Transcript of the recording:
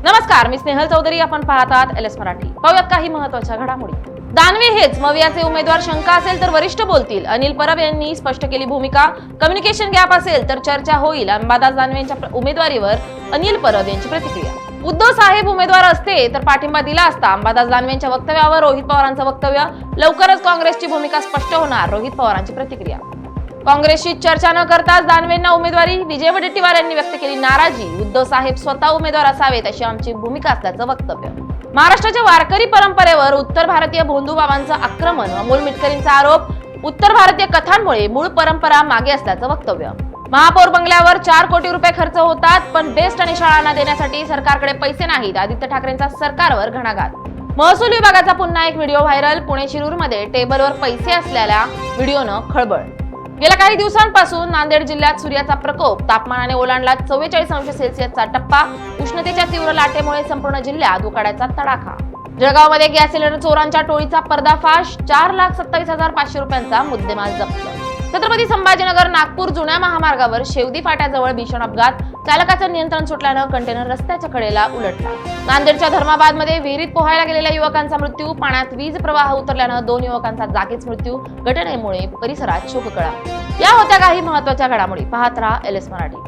नमस्कार, मी स्नेहल चौधरी. आपण पाहतात एलएस मराठी. पाहूयात काही महत्त्वाच्या घडामोडी. दानवे हेच मवियाचे उमेदवार. शंका असेल तर वरिष्ठ बोलतील. अनिल परब यांनी स्पष्ट केली भूमिका. कम्युनिकेशन गॅप असेल तर चर्चा होईल. अंबादास दानवेंच्या उमेदवारीवर अनिल परब यांची प्रतिक्रिया. उद्धव साहेब उमेदवार असते तर पाठिंबा दिला असता. अंबादास दानवेंच्या वक्तव्यावर रोहित पवारांचं वक्तव्य. लवकरच काँग्रेसची भूमिका स्पष्ट होणार. रोहित पवारांची प्रतिक्रिया. काँग्रेसशी चर्चा न करताच दानवेंना उमेदवारी. विजय वडेट्टीवार यांनी व्यक्त केली नाराजी. उद्धव साहेब स्वतः उमेदवार असावेत अशी आमची भूमिका असल्याचं वक्तव्य. महाराष्ट्राच्या वारकरी परंपरेवर उत्तर भारतीय भोंदूबाबांचं आक्रमण. अमोल मिटकरींचा आरोप. उत्तर भारतीय कथांमुळे मूळ परंपरा मागे असल्याचं वक्तव्य. महापौर बंगल्यावर 4 कोटी रुपये खर्च होतात, पण बेस्ट आणि शाळांना देण्यासाठी सरकारकडे पैसे नाहीत. आदित्य ठाकरेंचा सरकारवर घणाघात. महसूल विभागाचा पुन्हा एक व्हिडिओ व्हायरल. पुणे शिरूरमध्ये टेबलवर पैसे असलेल्या व्हिडिओनं खळबळ. गेल्या काही दिवसांपासून नांदेड जिल्ह्यात सूर्याचा प्रकोप. तापमानाने ओलांडला 44°C टप्पा. उष्णतेच्या तीव्र लाटेमुळे संपूर्ण जिल्ह्यात उकाड्याचा तडाखा. जळगावमध्ये गॅस सिलेंडर चोरांच्या टोळीचा पर्दाफाश. 4,27,500 रुपयांचा मुद्देमाल जप्त. छत्रपती संभाजीनगर नागपूर जुन्या महामार्गावर शेवदी फाट्याजवळ भीषण अपघात. चालकाचं नियंत्रण सुटल्यानं कंटेनर रस्त्याच्या कडेला उलटला. नांदेडच्या धर्माबादमध्ये विहिरीत पोहायला गेलेल्या युवकांचा मृत्यू. पाण्यात वीज प्रवाह उतरल्यानं 2 युवकांचा जागीच मृत्यू. घटनेमुळे परिसरात शोककळा. या होत्या काही महत्त्वाच्या घडामोडी. पाहत रहा एलएस मराठी.